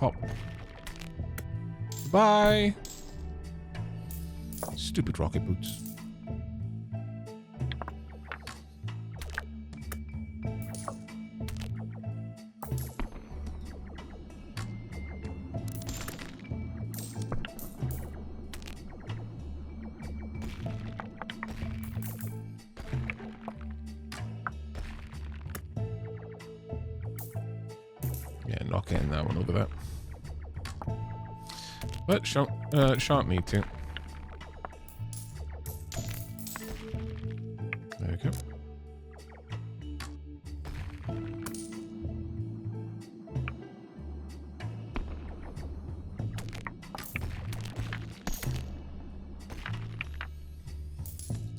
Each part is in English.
Hop. Bye. Stupid rocket boots. Yeah, not getting that one over there. But shan't need to. There we go.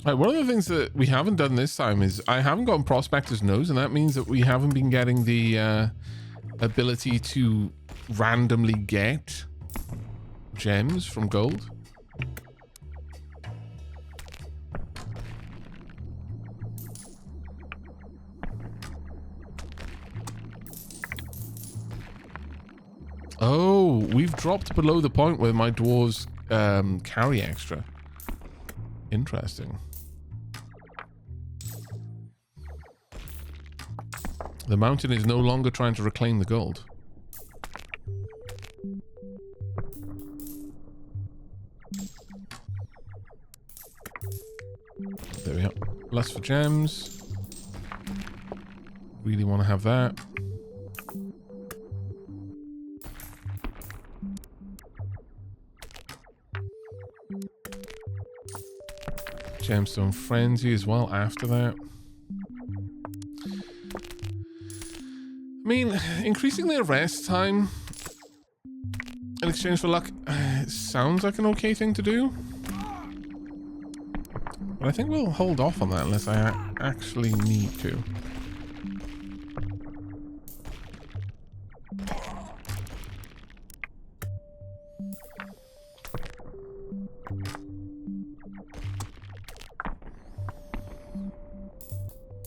Right, one of the things that we haven't done this time is I haven't gotten Prospector's Nose, and that means that we haven't been getting the ability to randomly get gems from gold. Oh, we've dropped below the point where my dwarves carry extra. Interesting. The mountain is no longer trying to reclaim the gold. There we are. Lust for gems. Really want to have that. Gemstone Frenzy as well after that. I mean, increasing their rest time in exchange for luck sounds like an okay thing to do. But I think we'll hold off on that unless I actually need to.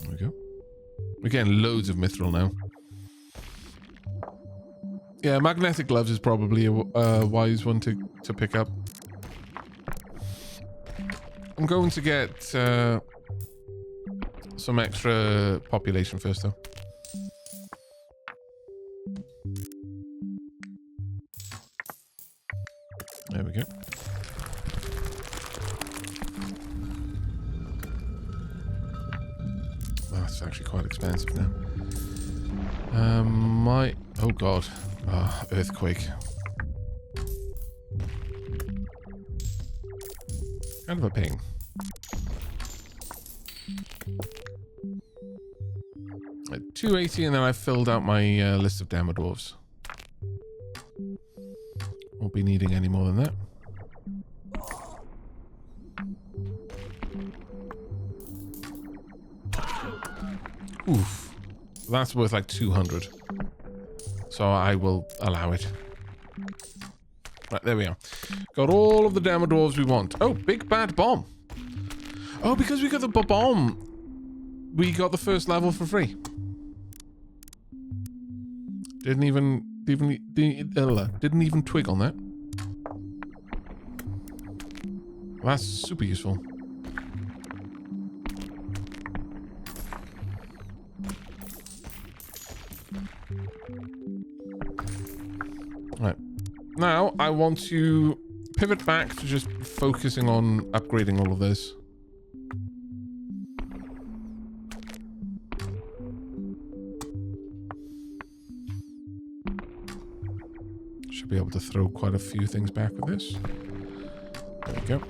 There we go. We're getting loads of mithril now. Yeah, magnetic gloves is probably a wise one to pick up. I'm going to get some extra population first, though. There we go. Well, that's actually quite expensive now. Oh god. Oh, earthquake. Kind of a ping. At 280, and then I filled out my list of demo dwarves. Won't be needing any more than that. Oof. That's worth like 200. So I will allow it. Right, there we are. Got all of the demo dwarves we want. Oh, big bad bomb. Oh, because we got the bomb, we got the first level for free. Didn't even twig on that. Well, that's super useful. Right. Now, I want to pivot back to just focusing on upgrading all of this. Should be able to throw quite a few things back with this. There we go.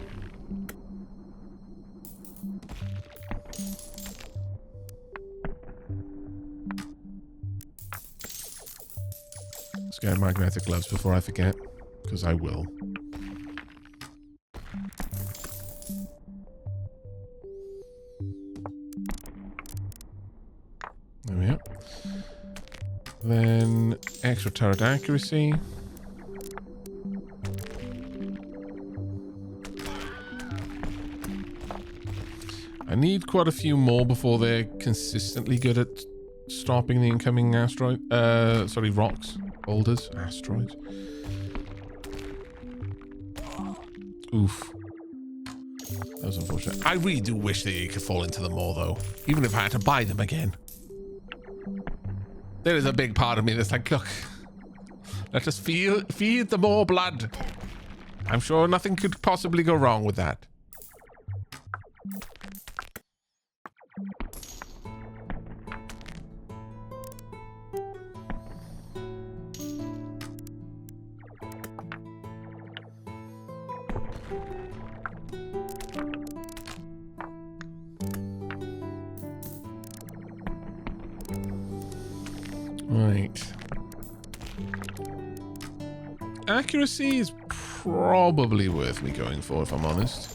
Let's get magnetic gloves before I forget, because I will. There we are. Then extra turret accuracy. I need quite a few more before they're consistently good at stopping the incoming asteroid, rocks. Boulders, asteroids. Oof. That was unfortunate. I really do wish that you could fall into them more, though. Even if I had to buy them again. There is a big part of me that's like, look, let us feed the more blood. I'm sure nothing could possibly go wrong with that. Right. Accuracy is probably worth me going for, if I'm honest.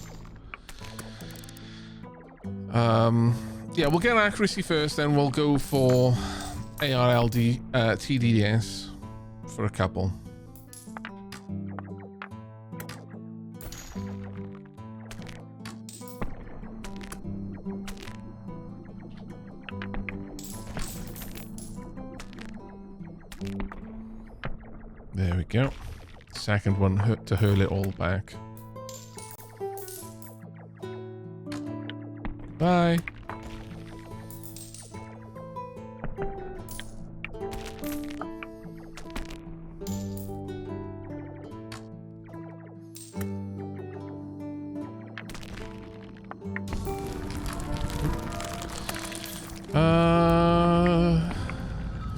Yeah, we'll get accuracy first, then we'll go for ARLD, TDS for a couple. There we go. Second one to hurl it all back. Bye.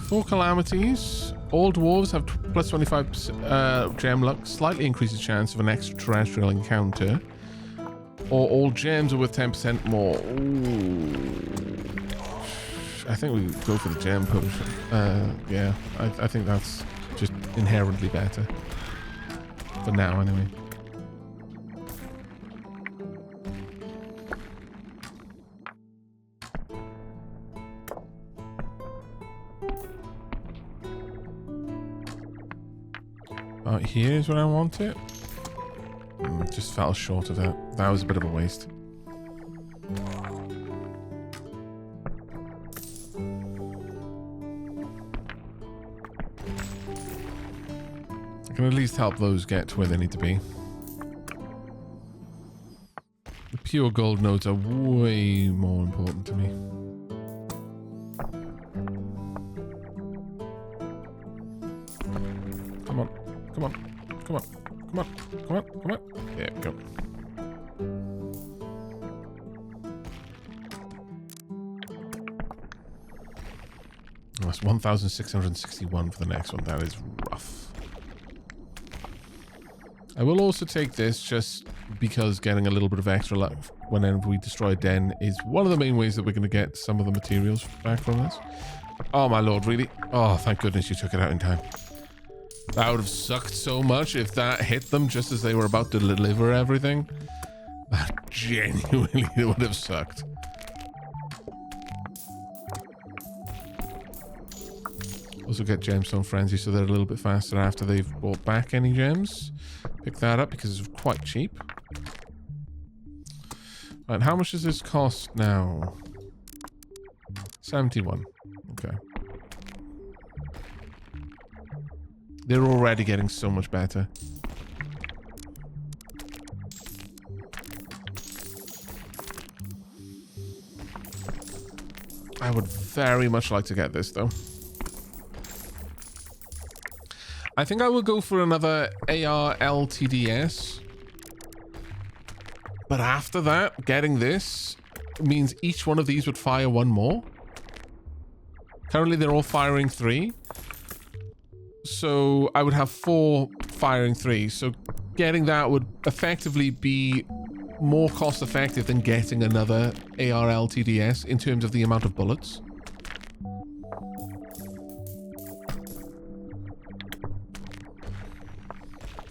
For calamities, all dwarves have plus 25 gem luck, slightly increases chance of an extraterrestrial encounter, or all gems are worth 10% more. Ooh. I think we go for the gem potion. Yeah, I think that's just inherently better. For now, anyway. Here's where I want it. Just fell short of that. That was a bit of a waste. I can at least help those get to where they need to be. The pure gold nodes are way more important to me. Come on. Come on, come on, come on, come on, come on. There we go. Oh, that's 1,661 for the next one. That is rough. I will also take this just because getting a little bit of extra luck whenever we destroy a den is one of the main ways that we're going to get some of the materials back from this. Oh my lord, really? Oh, thank goodness you took it out in time. That would have sucked so much if that hit them just as they were about to deliver everything. That genuinely would have sucked. Also get gemstone frenzy so they're a little bit faster after they've brought back any gems. Pick that up because it's quite cheap. Right, how much does this cost now? 71. Okay. They're already getting so much better. I would very much like to get this, though. I think I will go for another ARLTDS. But after that, getting this means each one of these would fire one more. Currently, they're all firing 3. So I would have 4 firing 3. So getting that would effectively be more cost effective than getting another ARLTDS in terms of the amount of bullets.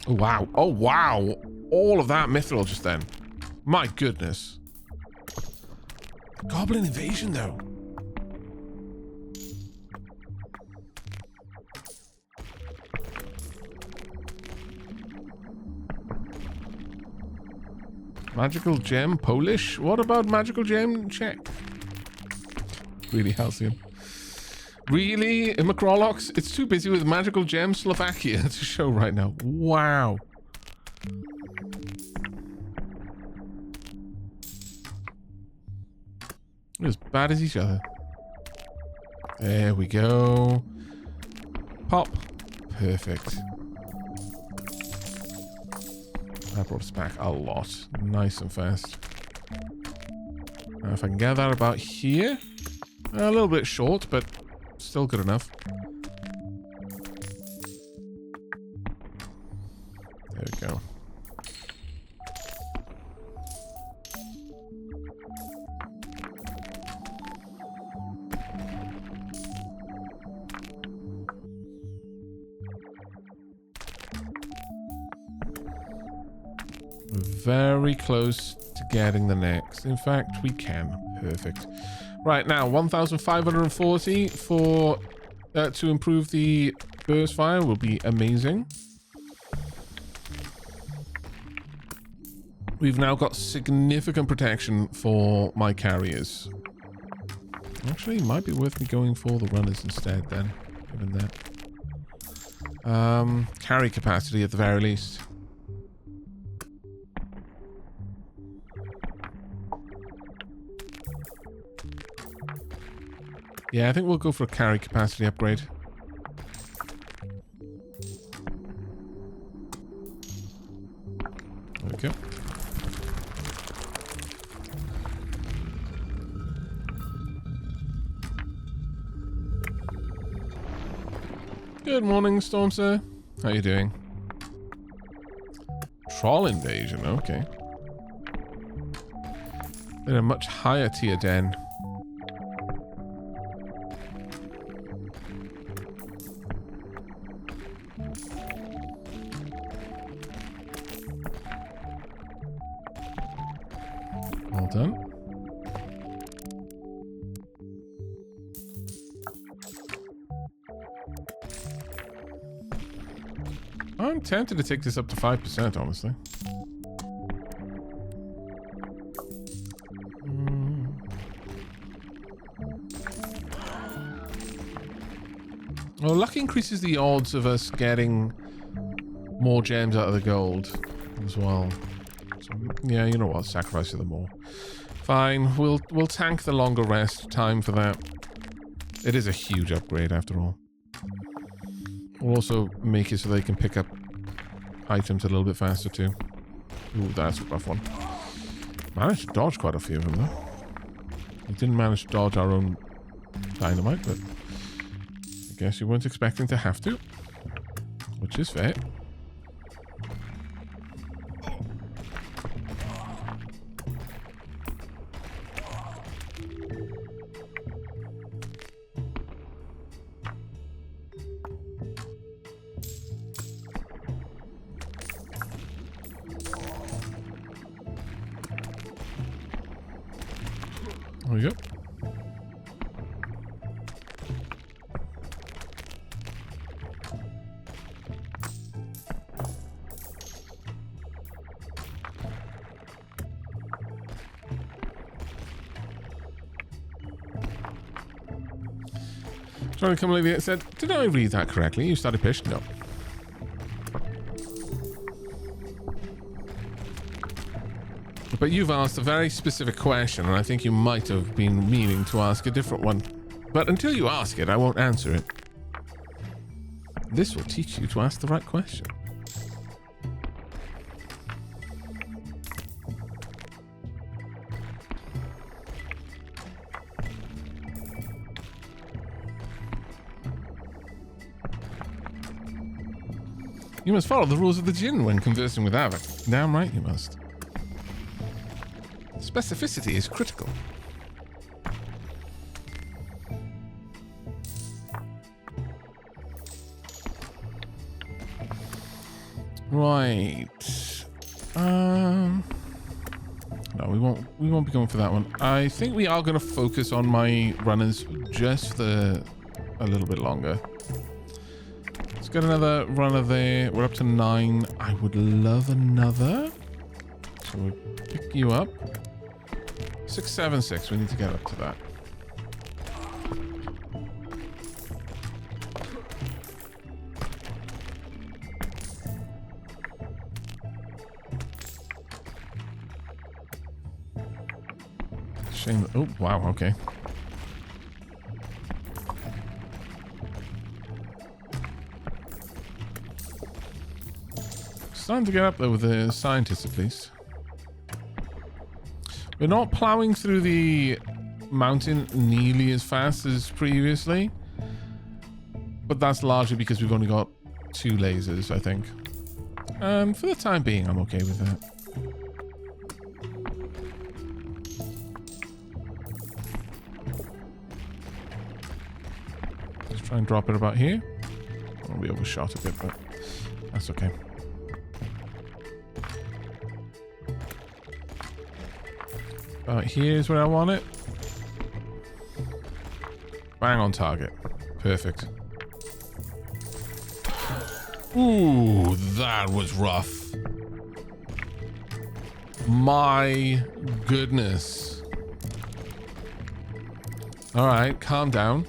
Oh wow. Oh wow. All of that mithril just then. My goodness. Goblin invasion though. Magical gem Polish? What about magical gem Czech? Really halcyon. Really? In Macrolox? It's too busy with magical gem Slovakia to show right now. Wow. They're as bad as each other. There we go. Pop. Perfect. That brought us back a lot. Nice and fast. Now if I can get that about here. A little bit short, but still good enough. There we go. Very close to getting the next. In fact, we can. Perfect. Right, now 1,540 for to improve the burst fire will be amazing. We've now got significant protection for my carriers. Actually, it might be worth me going for the runners instead then, given that. Carry capacity at the very least. Yeah, I think we'll go for a carry capacity upgrade. There we go. Good morning, Storm Sir. How you doing? Troll invasion, okay. In a much higher tier den. Well done. I'm tempted to take this up to 5%, honestly. Well, luck increases the odds of us getting more gems out of the gold as well. So, yeah, you know what? Sacrifice them more. Fine. We'll tank the longer rest time for that. It is a huge upgrade after all. We'll also make it so they can pick up items a little bit faster too. Ooh, that's a rough one. Managed to dodge quite a few of them though. We didn't manage to dodge our own dynamite, but I guess you weren't expecting to have to, which is fair. There we go. Trying to come over here said, did I read that correctly? You started Pish? No. But you've asked a very specific question, and I think you might have been meaning to ask a different one. But until you ask it, I won't answer it. This will teach you to ask the right question. You must follow the rules of the Jinn when conversing with Aavak. Damn right you must. Specificity is critical. Right. No, we won't be going for that one. I think we are going to focus on my runners just for a little bit longer. Let's get another runner there. We're up to 9. I would love another. So we'll pick you up. 676. We need to get up to that. Shame. Oh, wow, okay. Starting to get up there with the scientists, at least. We're not plowing through the mountain nearly as fast as previously, but that's largely because we've only got 2 lasers, I think. And for the time being, I'm okay with that. Let's try and drop it about here. Well, we overshot a bit, but that's okay. About here's where I want it. Bang on target. Perfect. Ooh, that was rough. My goodness. All right, calm down.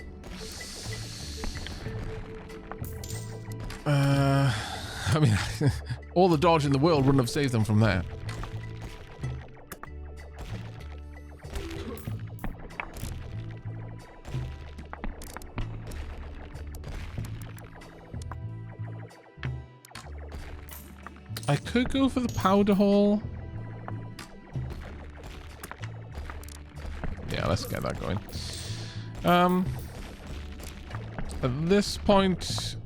I mean, all the dodge in the world wouldn't have saved them from that. I could go for the powder hole. Yeah, let's get that going. At this point...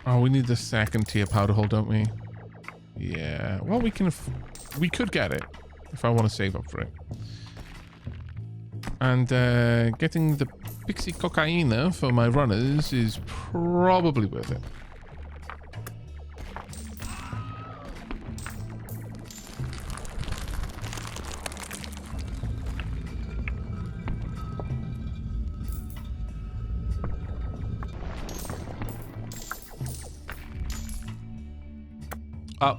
Oh, we need the 2nd tier powder hole, don't we? Yeah. Well, we could get it if I want to save up for it. And getting the pixie cocaine for my runners is probably worth it. Oh,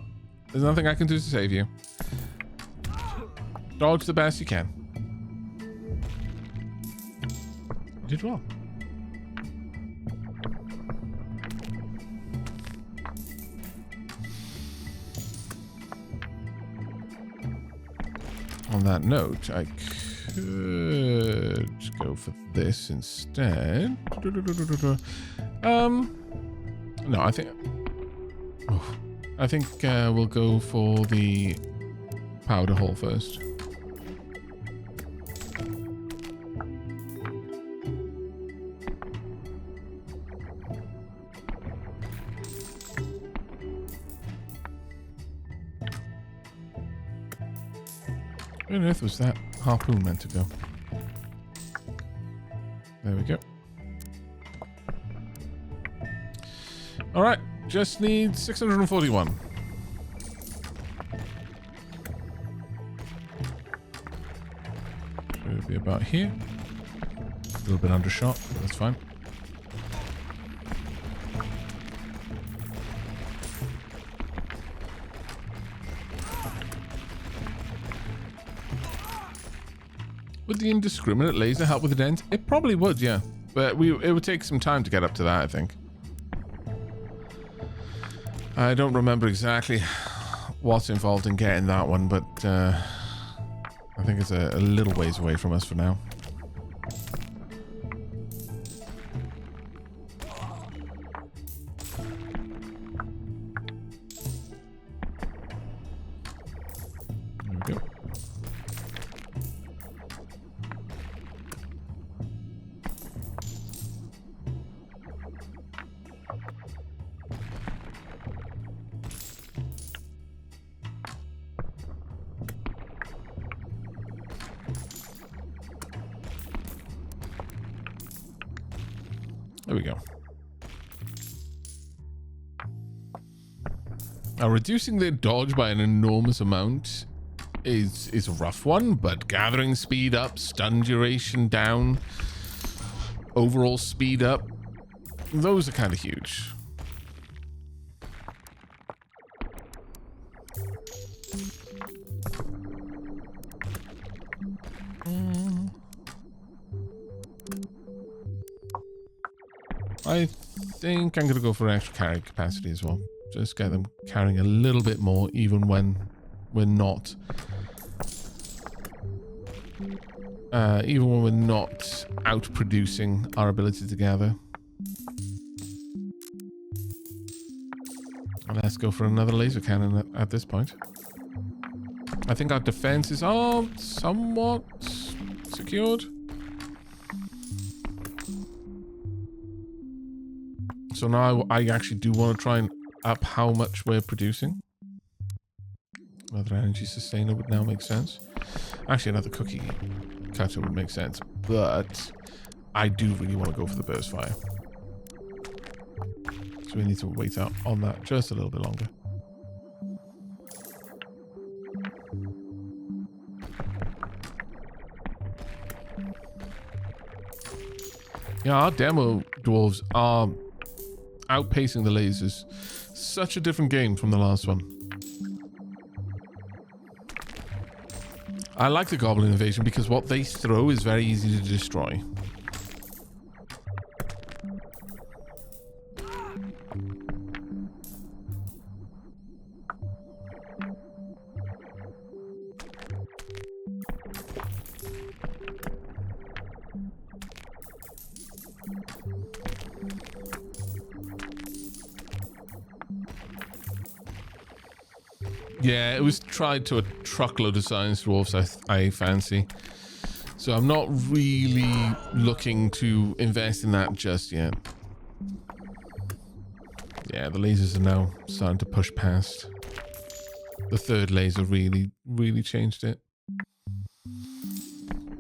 there's nothing I can do to save you. Dodge the best you can. You did well. On that note, I could go for this instead. No, I think... Oh. I think we'll go for the powder hole first. Where on earth was that harpoon meant to go? There we go. All right. Just need 641. Should be about here. A little bit undershot, but that's fine. Would the indiscriminate laser help with the dent? It probably would, yeah. But it would take some time to get up to that, I think. I don't remember exactly what's involved in getting that one, but I think it's a little ways away from us for now. There we go. There we go. Now, reducing their dodge by an enormous amount is a rough one, but gathering speed up, stun duration down, overall speed up, those are kind of huge. I think I'm going to go for extra carry capacity as well. Just get them carrying a little bit more even when we're not even when we're not out-producing our ability to gather. Let's go for another laser cannon at this point. I think our defenses are somewhat secured. So now I actually do want to try and up how much we're producing. Another energy sustainer would now make sense. Actually, another cookie cutter would make sense. But I do really want to go for the burst fire. So we need to wait out on that just a little bit longer. Yeah, our demo dwarves are outpacing the lasers. Such a different game from the last one. I like the goblin invasion because what they throw is very easy to destroy. Yeah, it was tried to a truckload of science dwarfs I fancy. So I'm not really looking to invest in that just yet. Yeah, the lasers are now starting to push past. The third laser really changed it.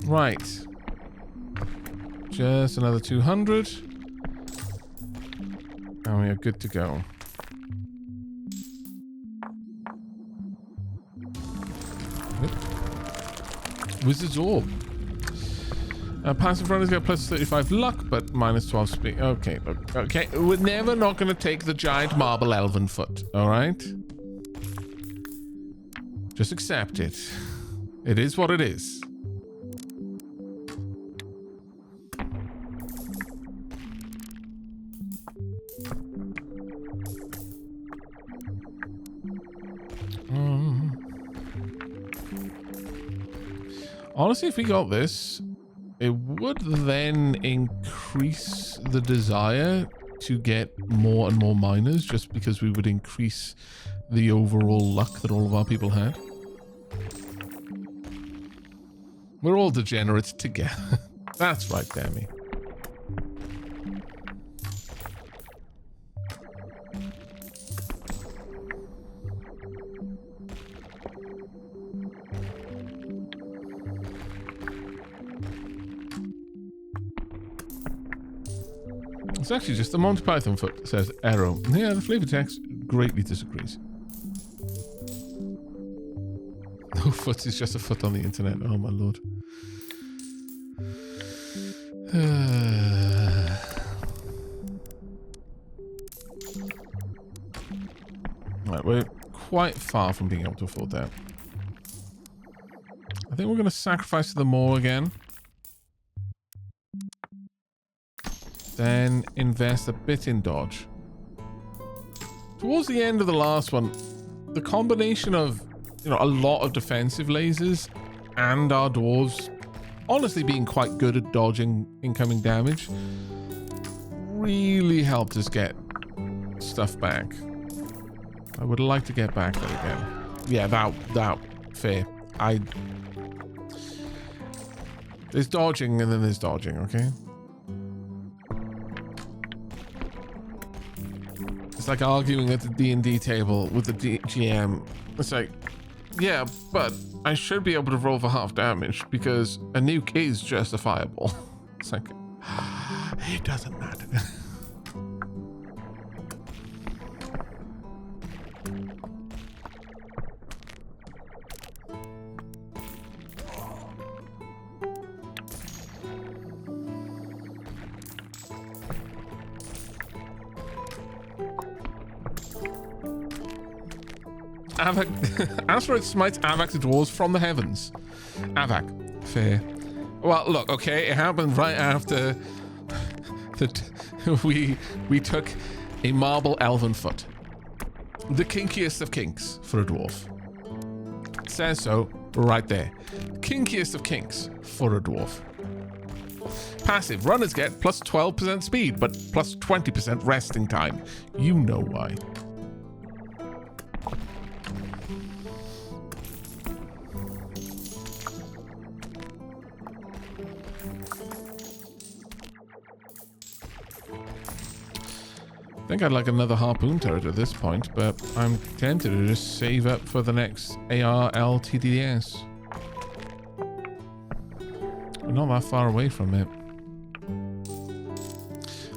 Right. Just another 200. And we are good to go. Wizard's Orb. Passive runners get plus 35 luck, but minus 12 speed. Okay, okay. We're never not going to take the giant marble elven foot, alright? Just accept it. It is what it is. Honestly, if we got this, it would then increase the desire to get more and more miners, just because we would increase the overall luck that all of our people had. We're all degenerates together. That's right, Demi. It's actually just the Monty Python foot, says Arrow. Yeah, the flavor text greatly disagrees. No foot is just a foot on the internet. Oh my lord. Right, we're quite far from being able to afford that. I think we're going to sacrifice to the maw again. Then invest a bit in dodge. Towards the end of the last one, the combination of, you know, a lot of defensive lasers and our dwarves honestly being quite good at dodging incoming damage really helped us get stuff back. I would like to get back that again. Yeah, that fair. There's dodging and then there's dodging, okay? It's like arguing at the D&D table with the GM. It's like, yeah, but I should be able to roll for half damage because a nuke is just a fireball. It's like, it doesn't matter. Aavak, asteroid smites Aavak the dwarves from the heavens. Aavak, fair. Well, look, okay, it happened right after that we took a marble elven foot, the kinkiest of kinks for a dwarf. It says so. right there. Kinkiest of kinks for a dwarf. Passive. Runners get plus 12% speed, but plus 20% resting time. You know why. I think I'd like another harpoon turret at this point, but I'm tempted to just save up for the next ARLTDS. We're not that far away from it.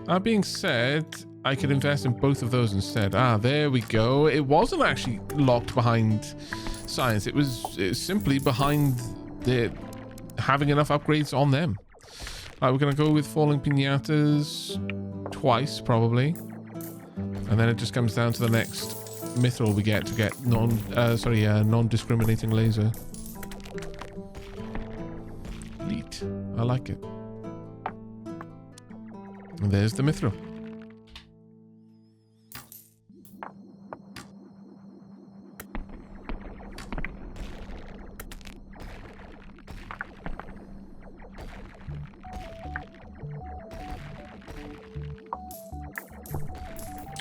That being said, I could invest in both of those instead. Ah, there we go. It wasn't actually locked behind science. It was simply behind the having enough upgrades on them. All right, we're going to go with falling pinatas twice, probably. And then it just comes down to the next mithril we get to get non-discriminating laser. Neat. I like it. And there's the mithril.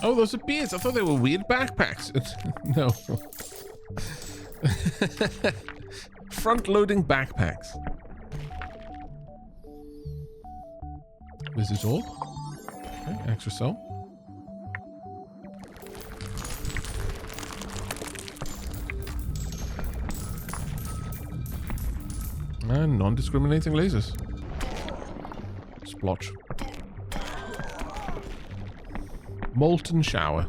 Oh, those are beards. I thought they were weird backpacks. No. Front-loading backpacks. Is this all? Okay, extra soul. And non-discriminating lasers. Splotch. Molten shower.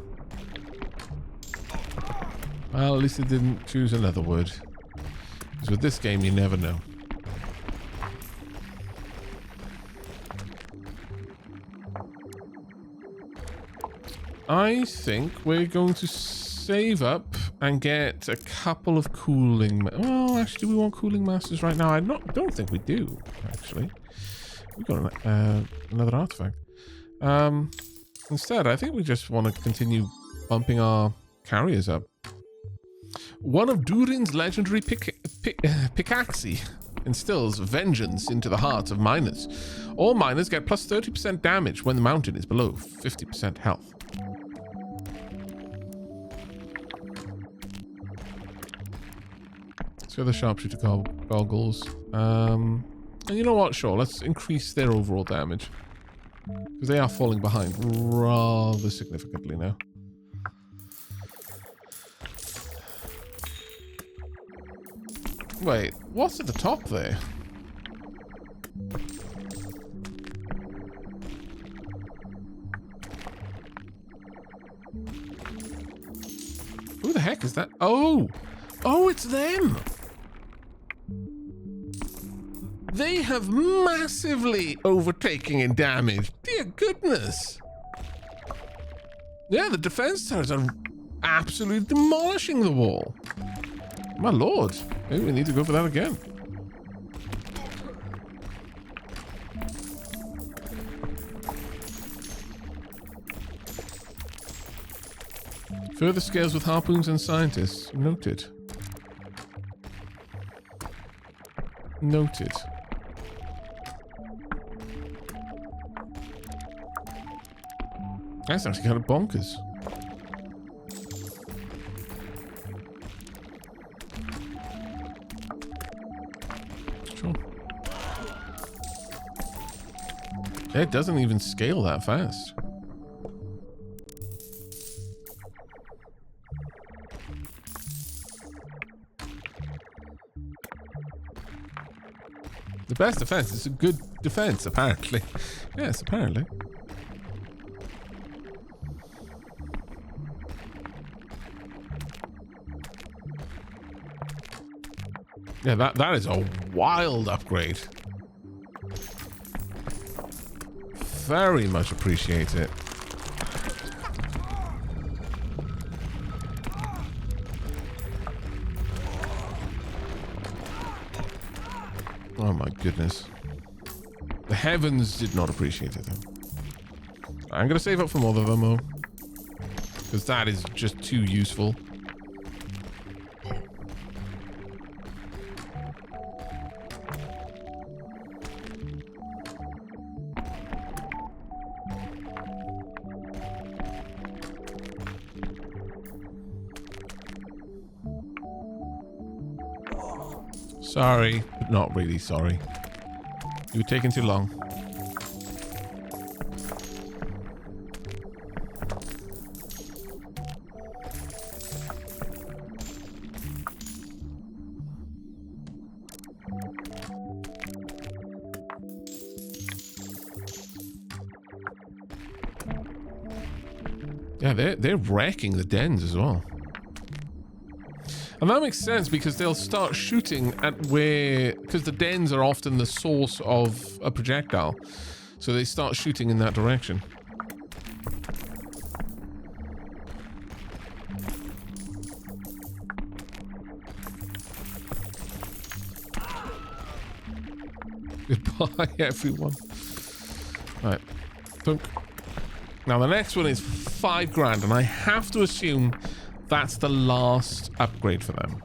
Well, at least it didn't choose another word. Because with this game, you never know. I think we're going to save up and get a couple of cooling... Well, actually, do we want cooling masters right now? I don't think we do, actually. We've got another artifact. Instead, I think we just want to continue bumping our carriers up. One of Durin's legendary pickaxe instills vengeance into the hearts of miners. All miners get plus 30% damage when the mountain is below 50% health. Let's go the sharpshooter goggles. And you know what? Sure, let's increase their overall damage. Because they are falling behind rather significantly now. Wait, what's at the top there? Who the heck is that? Oh! Oh, it's them! They have massively overtaken in damage. Dear goodness. Yeah, the defense turrets are absolutely demolishing the wall. My lord. Maybe we need to go for that again. Further scales with harpoons and scientists. Noted. Noted. That's actually kind of bonkers. Sure. It doesn't even scale that fast. The best defense is a good defense, apparently. Yes, apparently. Yeah, that is a wild upgrade. Very much appreciate it. Oh my goodness. The heavens did not appreciate it though. I'm gonna save up for more of them though. Because that is just too useful. Sorry, but not really sorry. You were taking too long. Yeah, they're wrecking the dens as well. And that makes sense because they'll start shooting at where... Because the dens are often the source of a projectile. So they start shooting in that direction. Goodbye, everyone. Right. Thunk. Now, the next one is 5 grand, and I have to assume that's the last upgrade for them.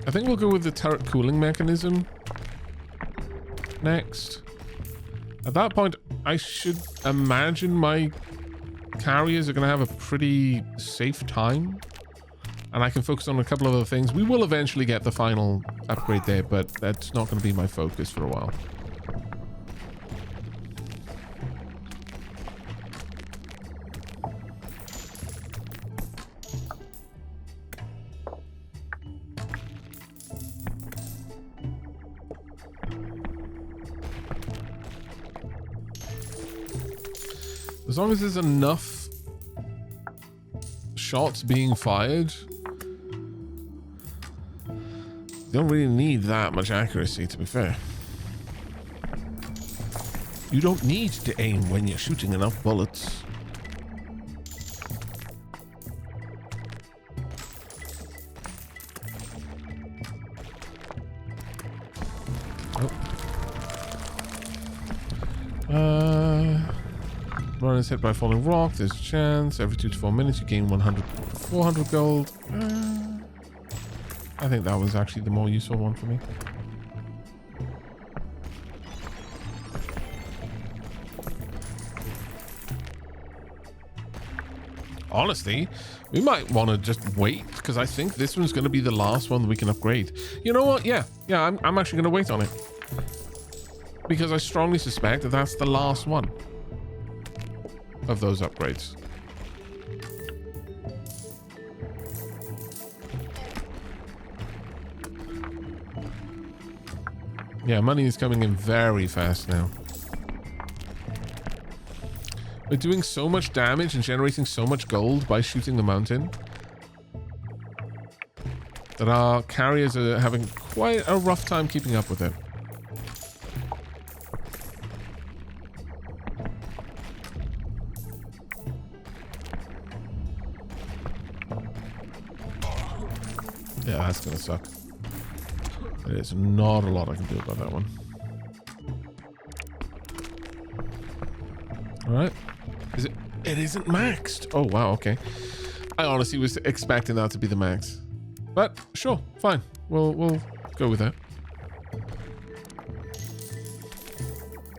I think we'll go with the turret cooling mechanism next. At that point, I should imagine my carriers are going to have a pretty safe time. And I can focus on a couple of other things. We will eventually get the final upgrade there, but that's not going to be my focus for a while. As long as there's enough shots being fired, you don't really need that much accuracy, to be fair. You don't need to aim when you're shooting enough bullets. Run is hit by a falling rock. There's a chance. Every 2 to 4 minutes you gain 400 gold. I think that was actually the more useful one for me. Honestly, we might want to just wait because I think this one's going to be the last one that we can upgrade. You know what? Yeah, I'm actually going to wait on it because I strongly suspect that that's the last one of those upgrades. Yeah, money is coming in very fast now. We're doing so much damage and generating so much gold by shooting the mountain that our carriers are having quite a rough time keeping up with it. Yeah, that's gonna suck. There's not a lot I can do about that one. Alright. Is it? It isn't maxed. Oh, wow, okay. I honestly was expecting that to be the max. But, sure, fine. We'll go with that.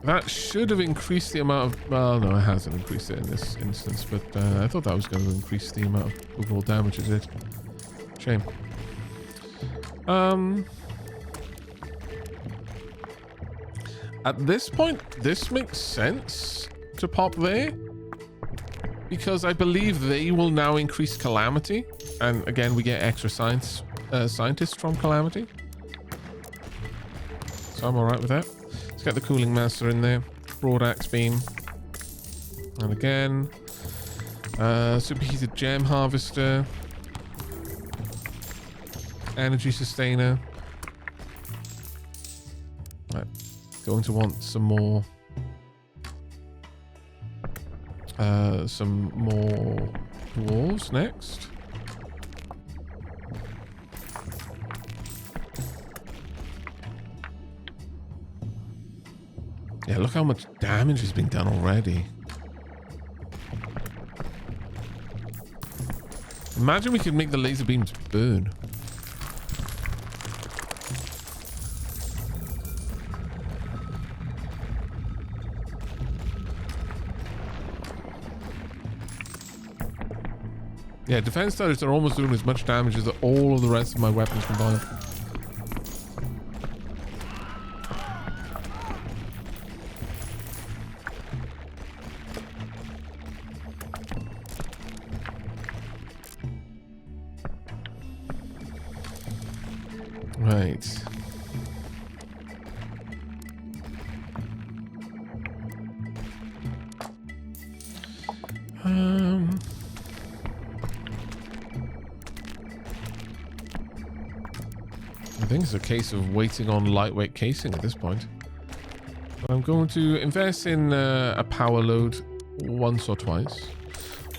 That should have increased the amount of... Well, no, it hasn't increased it in this instance, but I thought that was going to increase the amount of overall damage it did. Shame. At this point, this makes sense to pop there because I believe they will now increase Calamity, and again we get extra scientists from Calamity, so I'm alright with that. Let's get the Cooling Master in there, Broad Axe Beam, and again Superheated Gem Harvester, Energy Sustainer. Right. Going to want some more dwarves next. Yeah, look how much damage has been done already. Imagine we could make the laser beams burn. Yeah, defense turrets are almost doing as much damage as all of the rest of my weapons combined. Right. I think it's a case of waiting on lightweight casing at this point. I'm going to invest in a power load once or twice.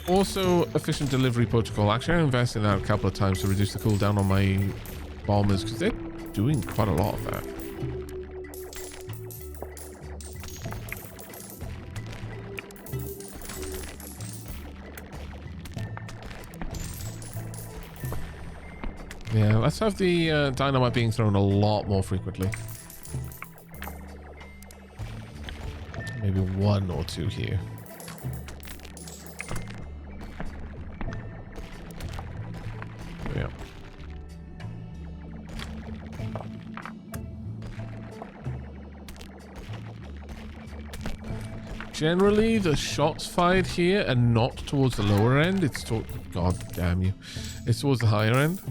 Also, efficient delivery protocol. Actually, I invest in that a couple of times to reduce the cooldown on my bombers because they're doing quite a lot of that. Yeah, let's have the dynamite being thrown a lot more frequently. Maybe 1 or 2 here. Yeah. Generally, the shots fired here are not towards the lower end. It's towards... God damn you. It's towards the higher end.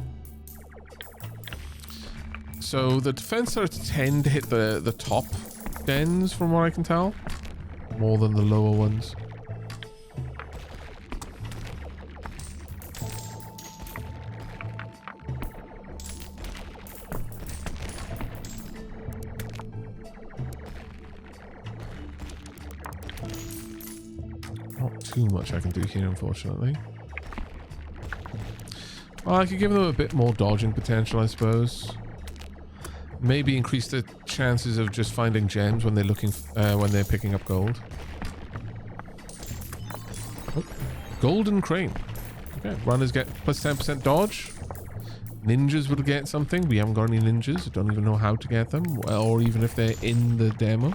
So the defense turrets tend to hit the top dens, from what I can tell, more than the lower ones. Not too much I can do here, unfortunately. Well, I could give them a bit more dodging potential, I suppose. Maybe increase the chances of just finding gems when they're looking, when they're picking up gold. Oh, golden crane. Okay, runners get plus 10% dodge. Ninjas will get something. We haven't got any ninjas. I don't even know how to get them, or even if they're in the demo.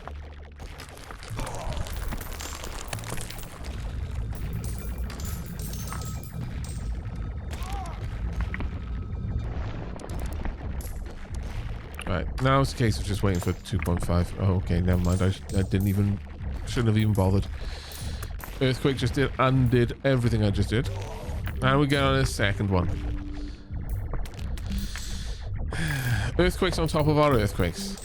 Right, now it's a case of just waiting for 2.5. Oh, okay, never mind. I shouldn't have even bothered. Earthquake just undid everything I just did. And we get on a second one. Earthquakes on top of our earthquakes.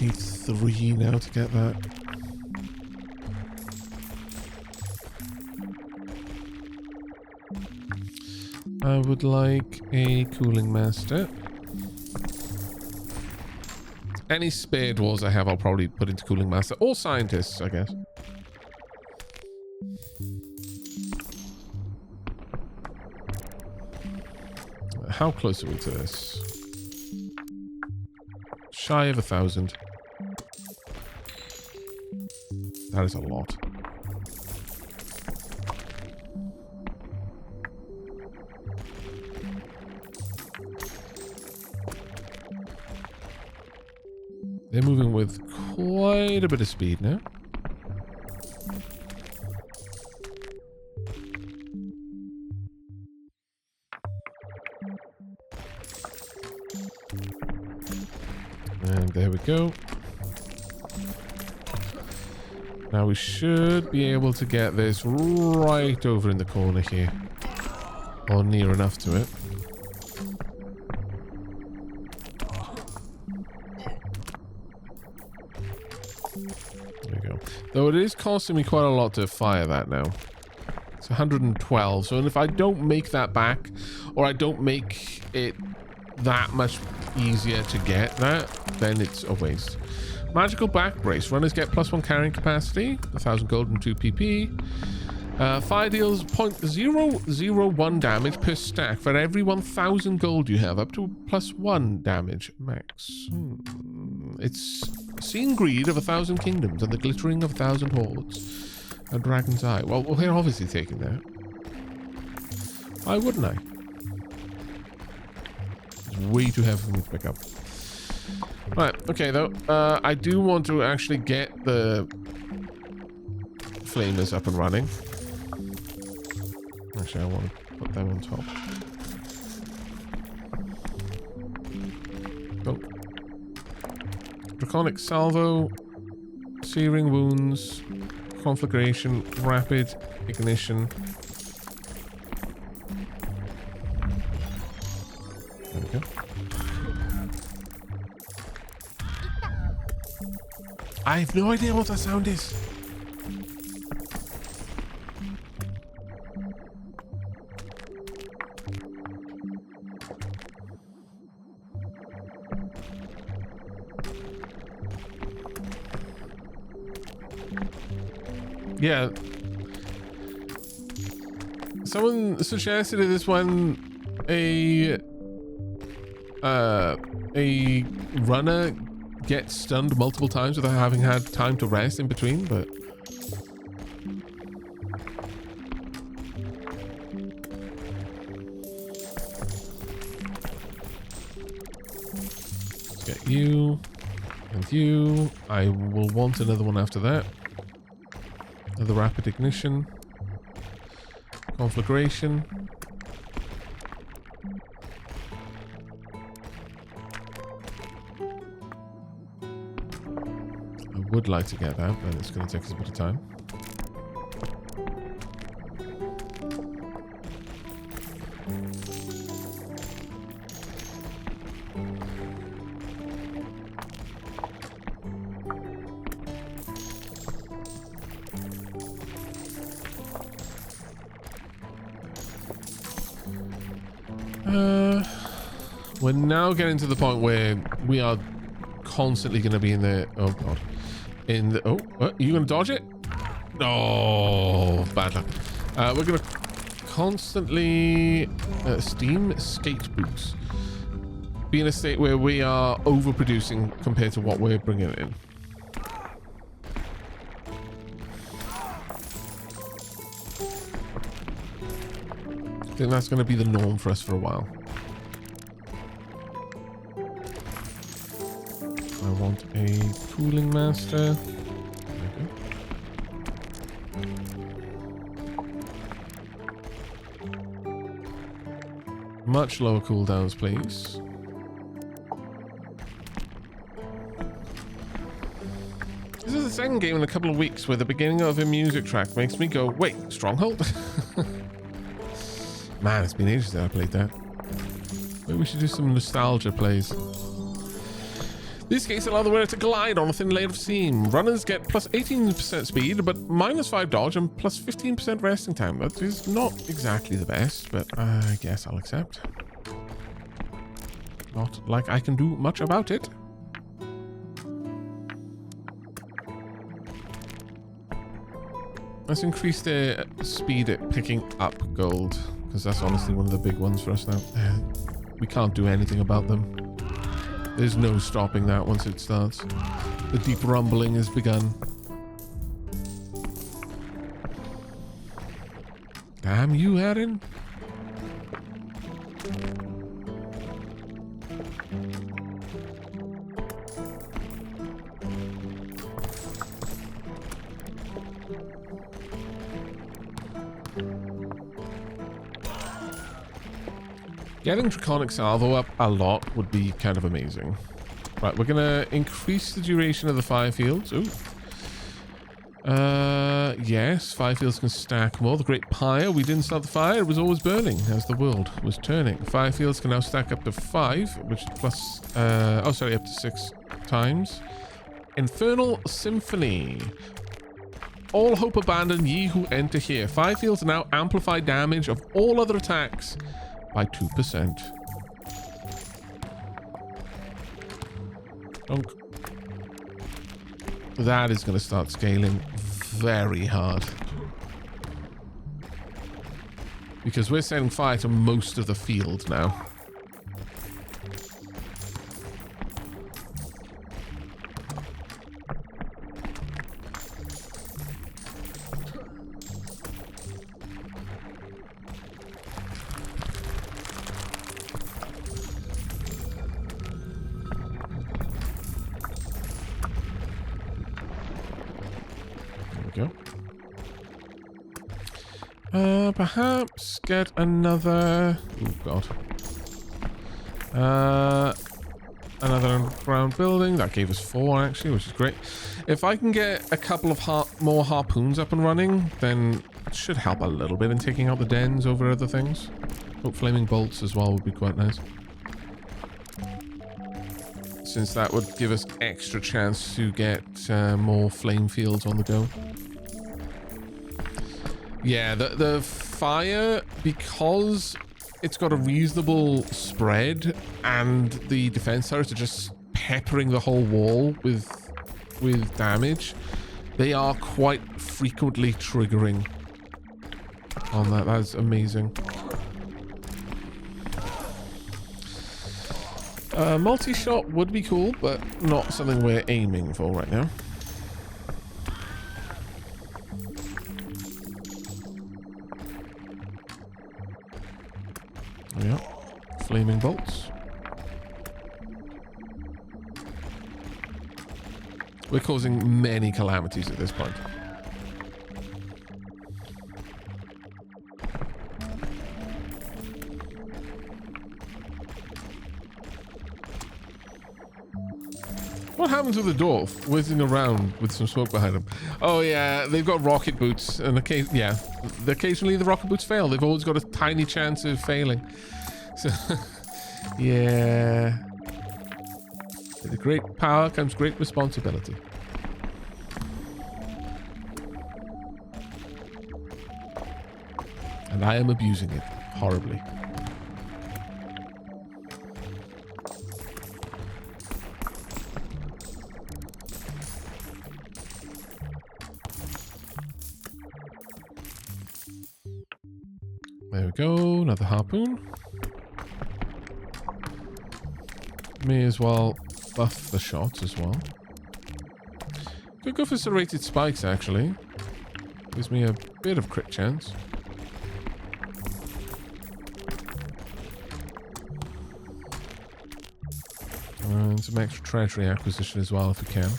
Need 3 now to get that. I would like a cooling master. Any spare dwarves I have, I'll probably put into cooling master. Or scientists, I guess. How close are we to this? Shy of 1,000. That is a lot. They're moving with quite a bit of speed now. And there we go. Now we should be able to get this right over in the corner here. Or near enough to it. There we go. Though it is costing me quite a lot to fire that now. It's 112. So if I don't make that back, or I don't make it that much easier to get that, then it's a waste. Magical back brace. Runners get +1 carrying capacity, 1,000 gold and 2 PP. Fire deals 0.001 damage per stack for every 1,000 gold you have, up to +1 damage max. It's Seen greed of 1,000 kingdoms and the glittering of 1,000 hordes. A dragon's eye. Well, we're obviously taking that. Why wouldn't I? It's way too heavy for me to pick up. Right, okay though. I do want to actually get the flamers up and running. Actually, I want to put them on top. Oh. Draconic salvo, searing wounds, conflagration, rapid ignition. There we go. I have no idea what that sound is. Yeah. Someone suggested it is when a runner gets stunned multiple times without having had time to rest in between, but let's get you and you. I will want another one after that. Another rapid ignition. Conflagration. I would like to get that, but it's going to take us a bit of time. We're now getting to the point where we are constantly going to be in the... Oh, God. In the... Oh, are you going to dodge it? Oh, bad luck. We're going to constantly... steam skate boots. Be in a state where we are overproducing compared to what we're bringing in. I think that's going to be the norm for us for a while. I want a cooling master. Much lower cooldowns, please. This is the second game in a couple of weeks where the beginning of a music track makes me go, wait, Stronghold? Man, it's been ages that I played that. Maybe we should do some nostalgia plays. These gates allow the winner to glide on a thin layer of steam. Runners get plus 18% speed, but minus 5 dodge and plus 15% resting time. That is not exactly the best, but I guess I'll accept. Not like I can do much about it. Let's increase the speed at picking up gold, because that's honestly one of the big ones for us now. We can't do anything about them. There's no stopping that once it starts. The deep rumbling has begun. Damn you, Aaron. Getting Draconic Salvo up a lot would be kind of amazing. Right, we're going to increase the duration of the fire fields. Ooh. Yes, fire fields can stack more. The Great Pyre, we didn't start the fire. It was always burning as the world was turning. Fire fields can now stack up to 5, which is plus... up to 6 times. Infernal Symphony. All hope abandon, ye who enter here. Fire fields now amplify damage of all other attacks by 2%. Donk. That is going to start scaling very hard. Because we're setting fire to most of the field now. we go. Perhaps get another... Oh, God. Another underground building. That gave us 4, actually, which is great. If I can get a couple of more harpoons up and running, then it should help a little bit in taking out the dens over other things. Hope flaming bolts as well would be quite nice. Since that would give us extra chance to get more flame fields on the go. Yeah, the fire, because it's got a reasonable spread and the defense turrets are just peppering the whole wall with damage, they are quite frequently triggering on that. That's amazing. Multi-shot would be cool, but not something we're aiming for right now. Yeah, flaming bolts. We're causing many calamities at this point. What happens with the dwarf whizzing around with some smoke behind him? Oh yeah, they've got rocket boots, and occasionally the rocket boots fail. They've always got a tiny chance of failing. So, yeah. With great power comes great responsibility. And I am abusing it horribly. There we go, another harpoon. May as well buff the shots as well. Could go for serrated spikes, actually. Gives me a bit of crit chance. And some extra treasury acquisition as well, if we can.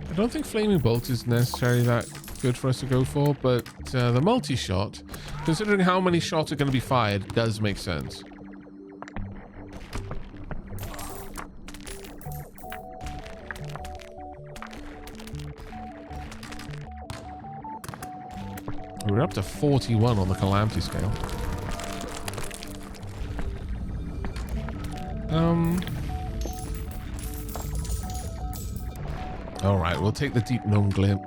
I don't think flaming bolt is necessarily that good for us to go for, but the multi-shot, considering how many shots are going to be fired, does make sense. We're up to 41 on the calamity scale. All right, we'll take the deep known bling.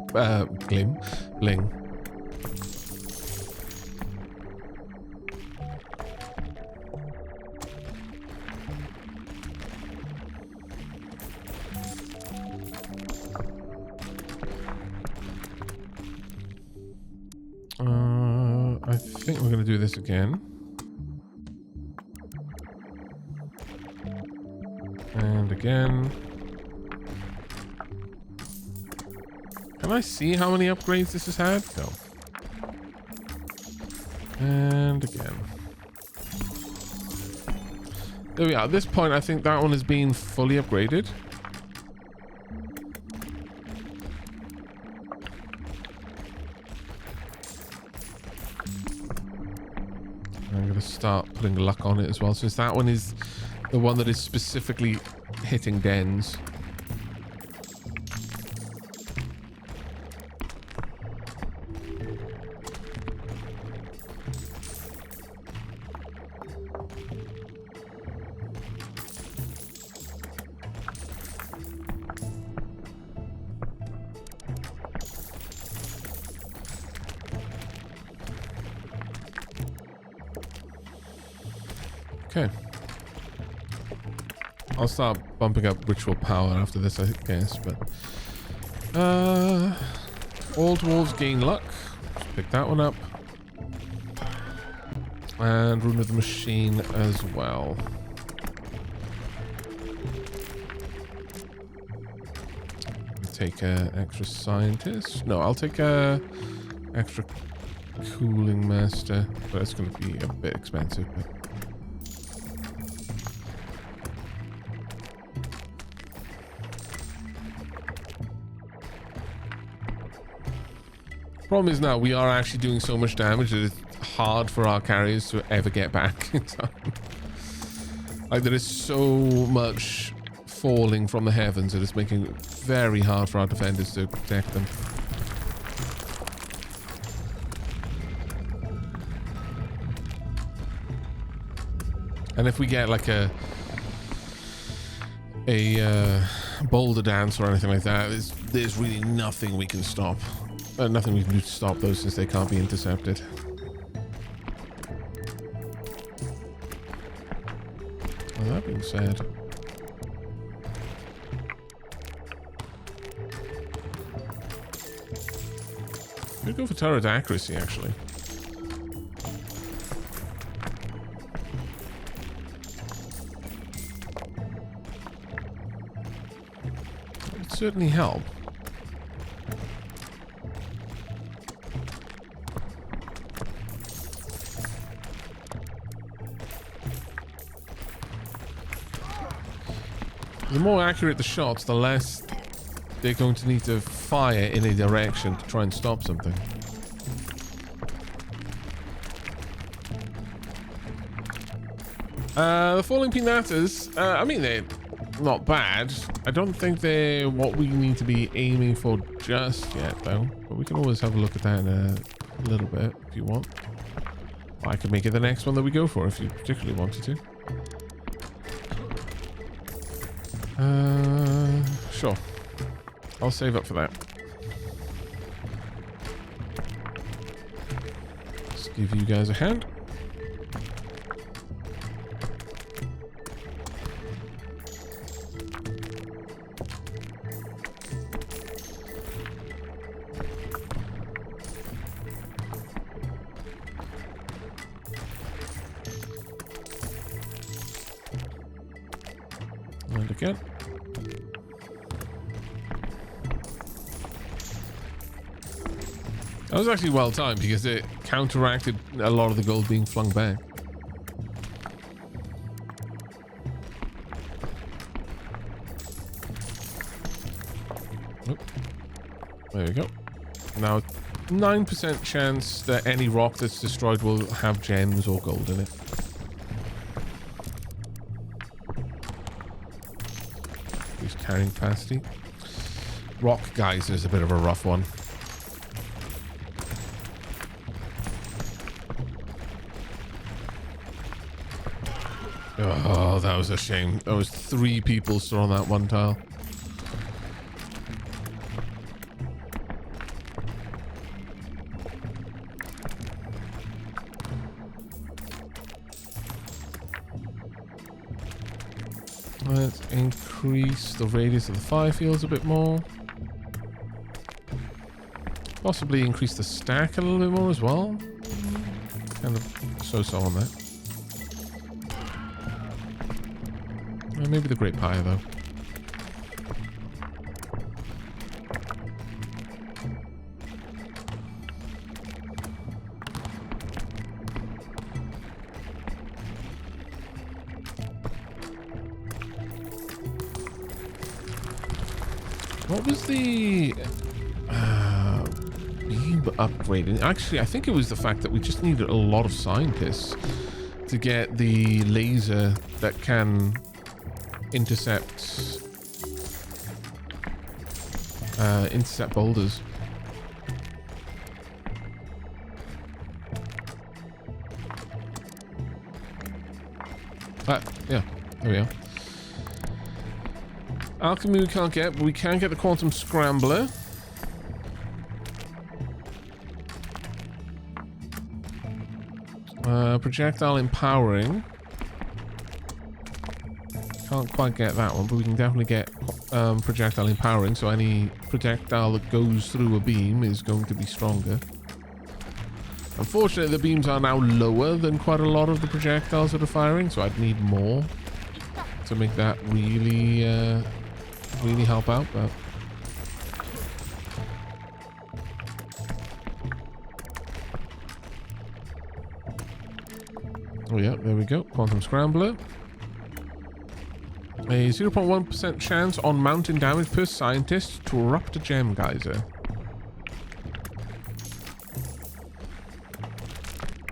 I think we're going to do this again. And again. Can I see how many upgrades this has had? No. And again. There we are. At this point, I think that one has been fully upgraded. I'm going to start putting luck on it as well, since that one is the one that is specifically hitting dens. Okay. I'll start bumping up ritual power after this, I guess, but... all dwarves gain luck. Just pick that one up. And Rune of the Machine as well. Take a extra scientist. No, I'll take a extra cooling master, but it's going to be a bit expensive. But... Problem is now we are actually doing so much damage that it's hard for our carriers to ever get back in time. Like, there is so much falling from the heavens that it's making it very hard for our defenders to protect them. And if we get like a boulder dance or anything like that, there's really nothing we can stop. Nothing we can do to stop those since they can't be intercepted. Well, that being said, we could go for turret accuracy actually. It would certainly help. The more accurate the shots, the less they're going to need to fire in a direction to try and stop something. The falling pinatas, I mean, they're not bad. I don't think they're what we need to be aiming for just yet, though. But we can always have a look at that in a little bit if you want. Or I could make it the next one that we go for if you particularly wanted to. Sure. I'll save up for that. Let's give you guys a hand. And again. That was actually well timed because it counteracted a lot of the gold being flung back. Oh, there we go. Now, 9% chance that any rock that's destroyed will have gems or gold in it. Use carrying capacity. Rock geyser is a bit of a rough one. Oh, that was a shame. There was 3 people still on that one tile. Let's increase the radius of the fire fields a bit more. Possibly increase the stack a little bit more as well. Kind of so-so on that. Maybe the Great Pyre, though. What was the beam upgrading? Actually, I think it was the fact that we just needed a lot of scientists to get the laser that can intercept boulders. Yeah, there we are. Alchemy we can't get, but we can get the quantum scrambler. Projectile empowering. Can't quite get that one, but we can definitely get projectile empowering, so any projectile that goes through a beam is going to be stronger. Unfortunately, the beams are now lower than quite a lot of the projectiles that are firing, so I'd need more to make that really, really help out, but... Oh yeah, there we go. Quantum Scrambler. A 0.1% chance on mountain damage per scientist to erupt a gem geyser.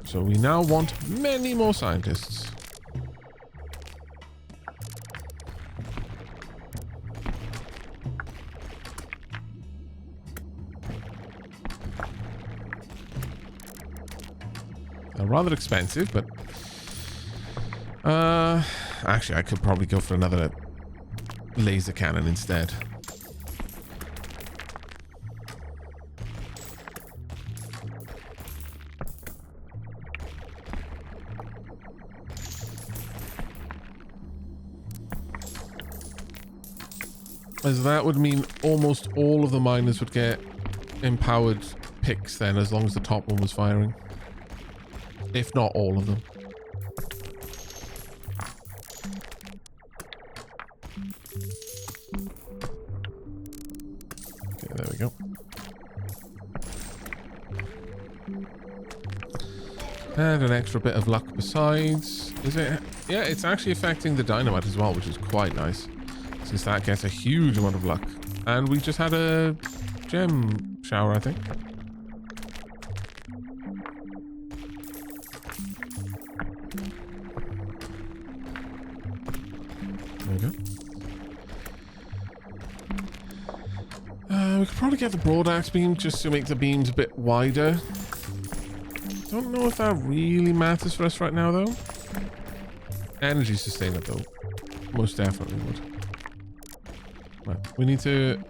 So we now want many more scientists. They're rather expensive, but actually I could probably go for another laser cannon instead. As that would mean almost all of the miners would get empowered picks then, as long as the top one was firing. If not all of them. Okay, there we go. And an extra bit of luck besides. Is it? Yeah, it's actually affecting the dynamite as well, which is quite nice. Since that gets a huge amount of luck. And we just had a gem shower, I think. There we go. We could probably get the broad axe beam just to make the beams a bit wider. Don't know if that really matters for us right now, though. Energy sustainer, though. Most definitely would. Right, we need to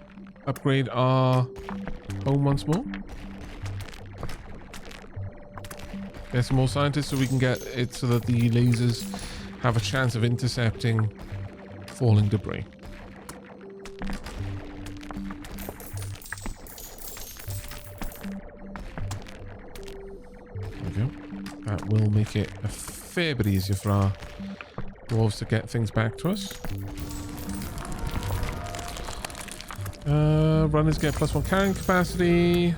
upgrade our home once more. Get some more scientists so we can get it so that the lasers have a chance of intercepting falling debris. There we go. That will make it a fair bit easier for our dwarves to get things back to us. Runners get +1 carrying capacity.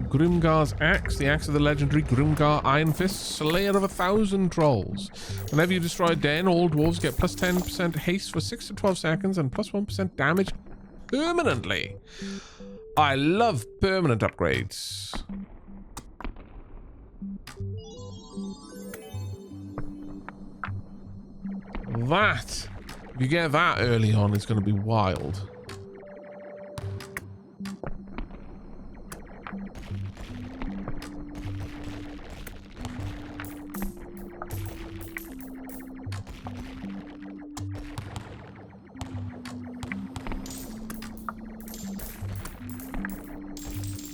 Grimgar's axe, the axe of the legendary Grimgar Iron Fist, Slayer of 1,000 trolls. Whenever you destroy a den, all dwarves get +10% haste for 6 to 12 seconds and +1% damage permanently. I love permanent upgrades. That, if you get that early on, it's going to be wild.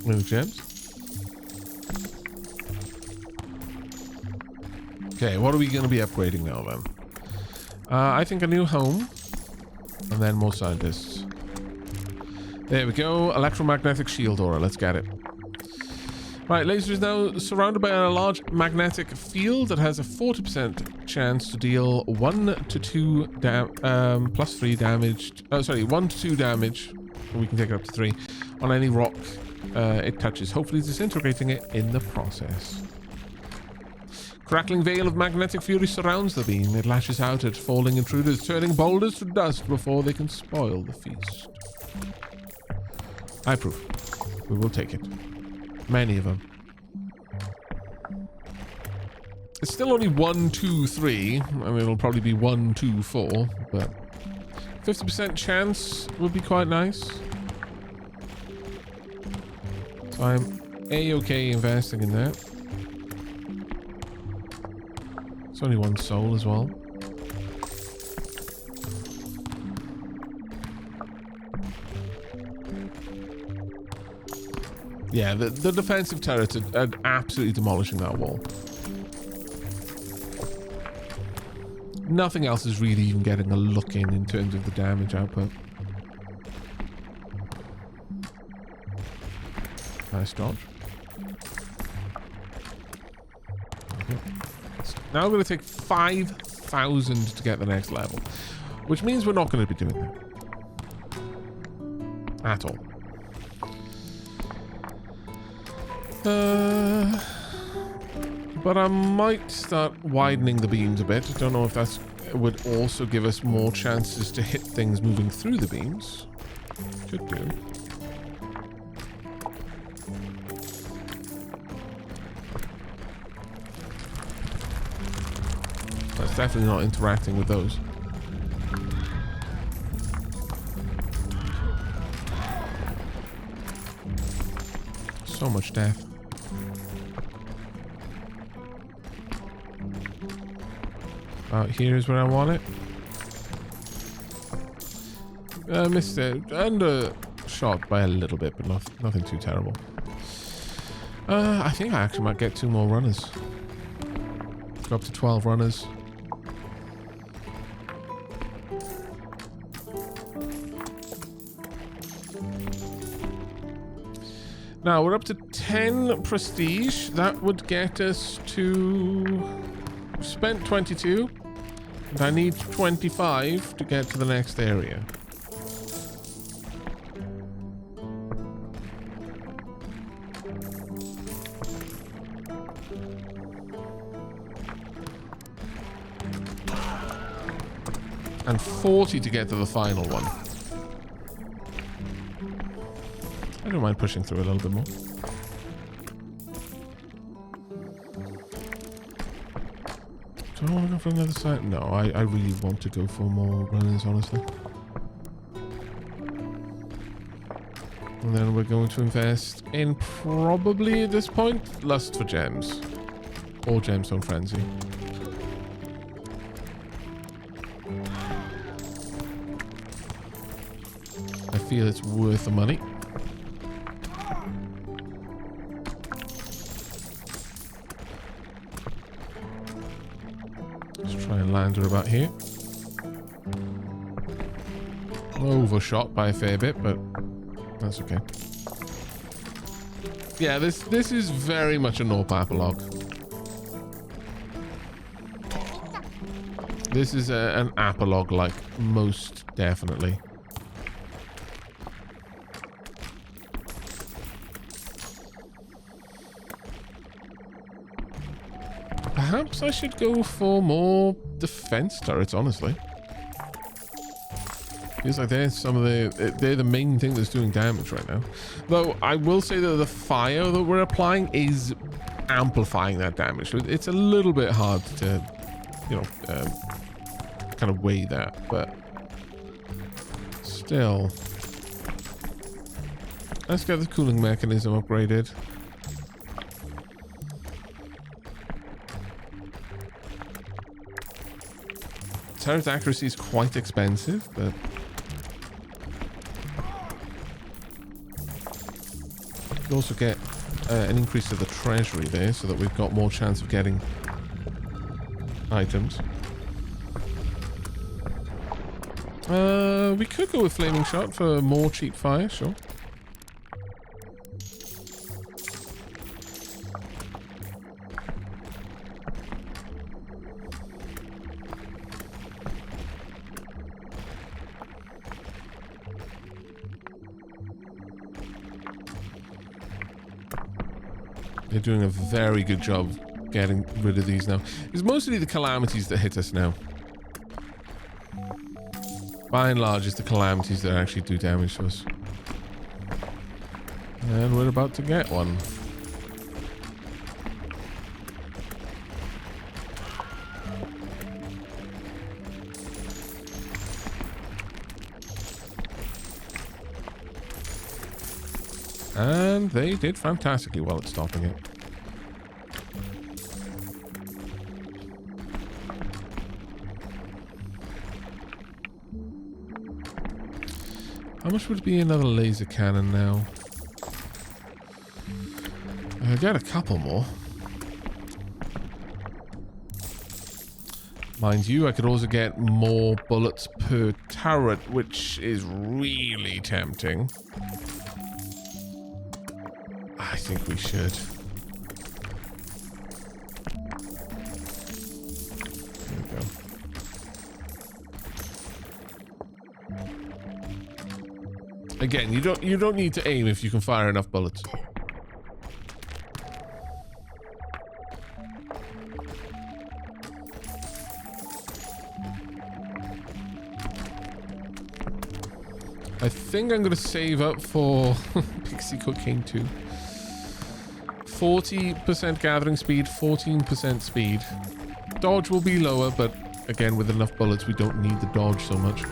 Move gems. Okay, what are we going to be upgrading now then? I think a new home. And then more scientists. There we go. Electromagnetic shield aura. Let's get it. Right, laser is now surrounded by a large magnetic field that has a 40% chance to deal 1 to 2 +3 damage. Oh, sorry, 1 to 2 damage. We can take it up to 3 on any rock it touches, hopefully disintegrating it in the process. Crackling veil of magnetic fury surrounds the beam. It lashes out at falling intruders, turning boulders to dust before they can spoil the feast. I approve. We will take it. Many of them. It's still only 1, 2, 3. I mean, it'll probably be 1, 2, 4, but 50% chance would be quite nice. So I'm A-okay investing in that. It's only 1 soul as well. Yeah, the defensive turrets are absolutely demolishing that wall. Nothing else is really even getting a look in terms of the damage output. Nice dodge. Okay. Now I'm going to take 5,000 to get the next level, which means we're not going to be doing that at all. But I might start widening the beams a bit. I don't know if that would also give us more chances to hit things moving through the beams. Could do. it's definitely not interacting with those. So much death. Here's where I want it. Missed it. Undershot by a little bit, but nothing too terrible. I think I actually might get 2 more runners. Go up to 12 runners. Now we're up to 10 prestige. That would get us to... Spent 22. And I need 25 to get to the next area. And 40 to get to the final one. I don't mind pushing through a little bit more. Do I want to go from the other side? No, I really want to go for more runners, honestly. And then we're going to invest in, probably at this point, Lust for Gems. Or Gemstone Frenzy. I feel it's worth the money. Let's try and land her about here. Overshot by a fair bit, but that's okay. Yeah, this is very much a Norp epilogue. This is an epilogue, like, most definitely. Perhaps I should go for more defense turrets, honestly. Feels like they're they're the main thing that's doing damage right now. Though I will say that the fire that we're applying is amplifying that damage. It's a little bit hard to, you know, kind of weigh that, but still. Let's get the cooling mechanism upgraded. Turret accuracy is quite expensive, but we also get an increase to the treasury there, so that we've got more chance of getting items. We could go with Flaming Shot for more cheap fire, sure. They're doing a very good job getting rid of these now. It's mostly the calamities that hit us now. By and large, it's the calamities that actually do damage to us. And we're about to get one. And they did fantastically well at stopping it. How much would be another laser cannon now? I get a couple more. Mind you, I could also get more bullets per turret, which is really tempting. I think we should. There we go. Again, you don't need to aim if you can fire enough bullets. I think I'm going to save up for Pixie Cooking too. 40% gathering speed, 14% speed. Dodge will be lower, but again, with enough bullets, we don't need the dodge so much.